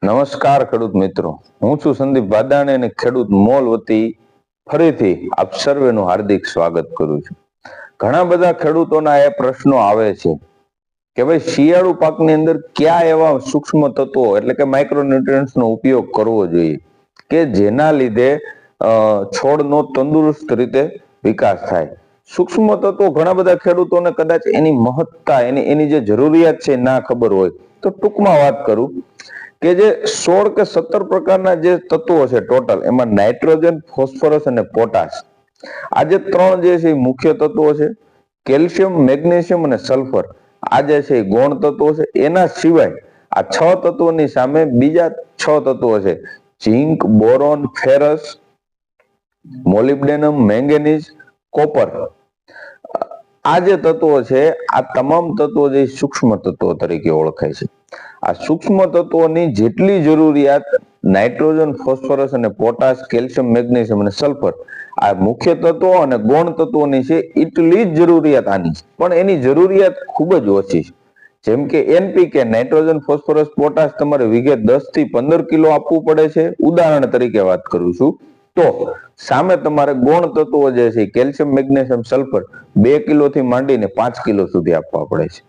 નમસ્કાર ખેડૂત મિત્રો, હું છું સંદીપ વાદાણી અને ખેડૂત મોલ વતી ફરીથી આપ સર્વેનું હાર્દિક સ્વાગત કરું છું. ઘણા બધા ખેડૂતોના એ પ્રશ્નો આવે છે કે ભાઈ શિયાળુ પાકની અંદર કયા એવા સૂક્ષ્મ તત્વો એટલે કે માઇક્રોન્યુટ્રિયન્ટ્સનો ઉપયોગ કરવો જોઈએ કે જેના લીધે છોડનો તંદુરસ્ત રીતે વિકાસ થાય. સૂક્ષ્મ તત્વો ઘણા બધા ખેડૂતોને કદાચ એની મહત્તા એની જે જરૂરિયાત છે ના ખબર હોય, તો ટૂંકમાં વાત કરું કે જે 16 કે 17 પ્રકારના જે તત્વો છે ટોટલ, એમાં નાઇટ્રોજન, ફોસ્ફરસ અને પોટાશ, આ જે ત્રણ જે છે મુખ્ય તત્વો છે. કેલ્શિયમ, મેગ્નેશિયમ અને સલ્ફર આ જે છે ગૌણ તત્વો છે. એના સિવાય આ 6 તત્વોની સામે બીજા 6 તત્વો છે: zinc, boron, ferrous, molybdenum, manganese, copper. આ જે તત્વો છે આ તમામ તત્વો જે સૂક્ષ્મ તત્વો તરીકે ઓળખાય છે. આ સૂક્ષ્મ તત્વોની જેટલી જરૂરિયાત નાઇટ્રોજન, ફોસ્ફરસ અને પોટાશ, કેલ્શિયમ, મેગ્નેશિયમ અને સલ્ફર આ મુખ્ય તત્વો અને ગૌણ તત્વોની છે એટલી જ જરૂરિયાત આની છે, પણ એની જરૂરિયાત ખૂબ જ ઓછી છે. જેમ કે એનપીકે, નાઇટ્રોજન, ફોસ્ફરસ, પોટાશ તમારે વીઘે 10 થી 15 કિલો આપવું પડે છે. ઉદાહરણ તરીકે વાત કરું છું તો સામે તમારે ગૌણ તત્વો જે છે કેલ્શિયમ, મેગ્નેશિયમ, સલ્ફર 2 કિલો થી માંડીને 5 કિલો સુધી આપવા પડે છે.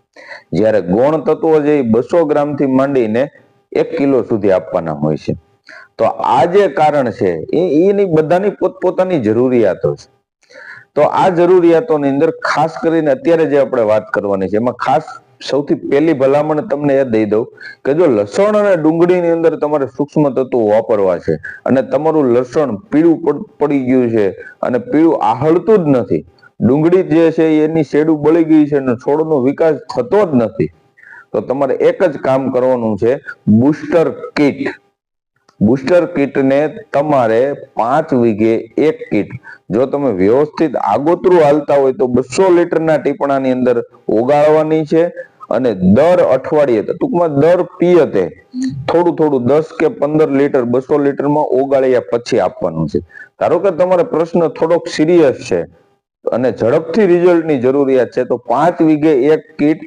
જ્યારે ગૌણ તત્વો જે 200 ગ્રામ થી માંડીને 1 કિલો સુધી આપવાના હોય છે. તો આ જે કારણ છે એની બધાની પોતપોતાની જરૂરિયાતો છે. તો આ જરૂરિયાતોની અંદર ખાસ કરીને અત્યારે જે આપણે વાત કરવાની છે એમાં ખાસ સૌથી પહેલી ભલામણ તમને એ દઈ દઉં કે જો લસણ અને ડુંગળીની અંદર તમારે સૂક્ષ્મ તત્વો વાપરવા છે અને તમારું લસણ પીળું પડી ગયું છે અને પીળું આહળતું જ નથી, ડુંગળી જે છે એની શેડું બળી ગઈ છે અને છોડનો વિકાસ થતો જ નથી, તો તમારે એક જ કામ કરવાનું છે, બુસ્ટર કીટ. બુસ્ટર કીટને તમારે 5 વીઘે 1 કીટ જો તમે વ્યવસ્થિત આગોતરું હાલતા હોય તો 200 લીટરના ટીપણાની અંદર ઓગાળવાની છે અને દર અઠવાડિયે, ટૂંકમાં દર પિયતે થોડું થોડું 10 કે 15 લીટર 200 લીટરમાં ઓગાળ્યા પછી આપવાનું છે. ધારો કે તમારો પ્રશ્ન થોડોક સિરિયસ છે અને ઝડપથી રિઝલ્ટની જરૂરિયાત છે તો 5 વીઘે 1 કીટ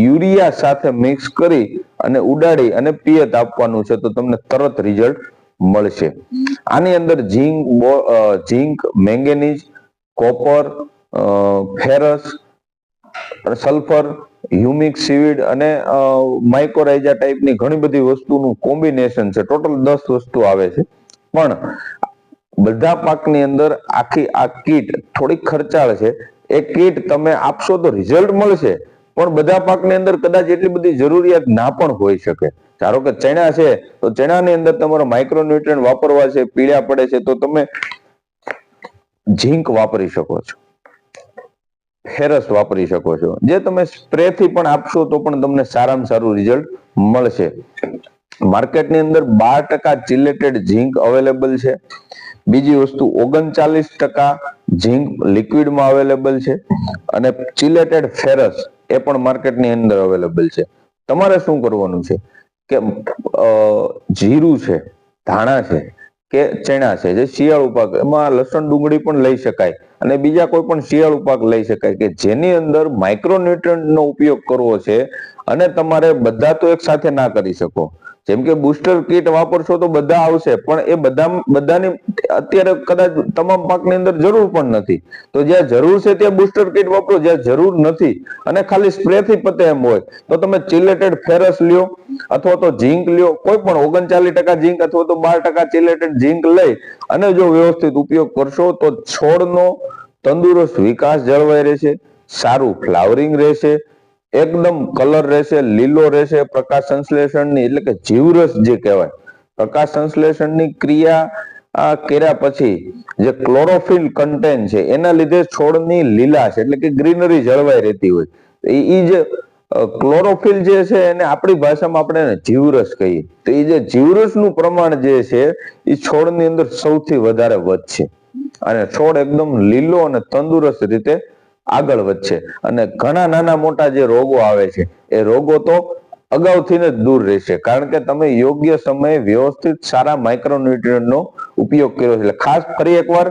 યુરિયા સાથે મિક્સ કરી અને ઉડાડી અને પિયત આપવાનું છે, તો તમને તરત રિઝલ્ટ મળશે. આની અંદર zinc, manganese, copper, ferrous, sulphur, humic seaweed અને માઇકોરાઇઝા ટાઈપની ઘણી બધી વસ્તુનું કોમ્બિનેશન છે. ટોટલ 10 વસ્તુ આવે છે. પણ બધા પાકની અંદર આખી આ કીટ થોડીક ખર્ચાળ છે. એ કીટ તમે આપશો તો રિઝલ્ટ મળશે, પણ બધા પાકની અંદર કદાચ એટલી બધી જરૂરિયાત ના પણ હોઈ શકે. ધારો કે ચણા છે તો ચણાની અંદર તમારે માઇક્રોન્યુટ્રિયન્ટ વાપરવા છે, પીળા પડે છે, તો તમે ઝિંક વાપરી શકો છો, ફેરસ વાપરી શકો છો, જે તમે સ્પ્રે થી પણ આપશો તો પણ તમને સારામાં સારું રિઝલ્ટ મળશે. માર્કેટની અંદર 12% ચિલેટેડ ઝિંક અવેલેબલ છે. બીજી વસ્તુ 39% ઝિંક લિક્વિડમાં અવેલેબલ છે અને ચિલેટેડ ફેરસ એ પણ માર્કેટની અંદર અવેલેબલ છે. તમારે શું કરવાનું છે કે જીરું છે, ધાણા છે કે ચણા છે, જે શિયાળુ પાક, એમાં લસણ ડુંગળી પણ લઈ શકાય અને બીજા કોઈ પણ શિયાળુ પાક લઈ શકાય કે જેની અંદર માઇક્રોન્યુટ્રન્ટનો ઉપયોગ કરવો છે અને તમારે બધા તો એક સાથે ના કરી શકો. જેમ કે બુસ્ટર કીટ વાપરશો તો બધા આવશે, પણ એ બધાની અત્યારે કદાચ તમામ પાકની અંદર જરૂર પણ નથી. તો જ્યાં જરૂર છે ત્યાં બુસ્ટર કીટ વાપરો, જ્યાં જરૂર નથી અને ખાલી સ્પ્રે થી પતે એમ હોય તો તમે ચિલેટેડ ફેરસ લ્યો અથવા તો ઝિંક લ્યો, કોઈ પણ 39% ઝિંક અથવા તો 12% ચિલેટેડ ઝિંક લઈ અને જો વ્યવસ્થિત ઉપયોગ કરશો તો છોડનો તંદુરસ્ત વિકાસ જળવાઈ રહેશે, સારું ફ્લાવરિંગ રહેશે, એકદમ કલર રહેશે, લીલો રહેશે. પ્રકાશ સંશ્લેષણની એટલે કે જીવરસ જે કહેવાય, પ્રકાશ સંશ્લેષણની ક્રિયા કર્યા પછી જે ક્લોરોફિલ કન્ટેન્ટ છે એના લીધે છોડની લીલાશ એટલે કે ગ્રીનરી જળવાઈ રહેતી હોય. એ જે ક્લોરોફિલ જે છે એને આપણી ભાષામાં આપણે જીવરસ કહીએ, તો એ જે જીવરસનું પ્રમાણ જે છે એ છોડની અંદર સૌથી વધારે વધશે અને છોડ એકદમ લીલો અને તંદુરસ્ત રીતે આગળ વધશે અને ઘણા નાના મોટા જે રોગો આવે છે એ રોગો તો અગાઉથી જ દૂર રહેશે, કારણ કે તમે યોગ્ય સમયે વ્યવસ્થિત સારા માઇક્રોન્યુટ્રિયન્ટનો ઉપયોગ કર્યો છે. ખાસ ફરી એકવાર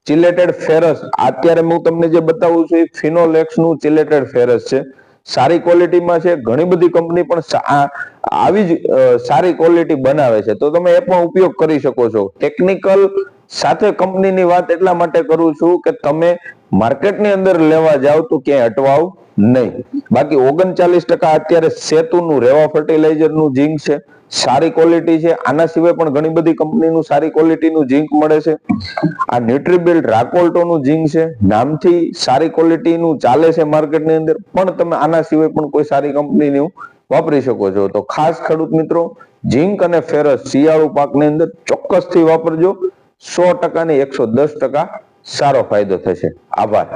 ચિલેટેડ ફેરસ, અત્યારે હું તમને જે બતાવું છું એ ફિનોલેક્સ નું ચિલેટેડ ફેરસ છે. સારી ક્વોલિટીમાં છે. ઘણી બધી કંપની પણ આવી જ સારી ક્વોલિટી બનાવે છે, તો તમે એ પણ ઉપયોગ કરી શકો છો. ટેકનિકલ સાથે કંપનીની વાત એટલા માટે કરું છું કે તમે માર્કેટની અંદર લેવા જાવ તો ક્યાંય અટવાવ નહીં. બાકી 39% અત્યારે સેતુનું રેવા ફર્ટિલાઇઝરનું ઝીંક છે, સારી ક્વોલિટી છે. આના સિવાય પણ ઘણી બધી કંપનીનું સારી ક્વોલિટીનું ઝીંક મળે છે. આ ન્યુટ્રીબિલ્ડ રાકોલ્ટોનું ઝીંક છે, નામથી સારી ક્વોલિટીનું ચાલે છે માર્કેટની અંદર, પણ તમે આના સિવાય પણ કોઈ સારી કંપનીનું વાપરી શકો છો. તો ખાસ ખેડૂત મિત્રો, ઝીંક અને ફેરસ શિયાળુ પાકની અંદર ચોક્કસથી વાપરજો. 100% ની 110% સારો ફાયદો થશે. આભાર.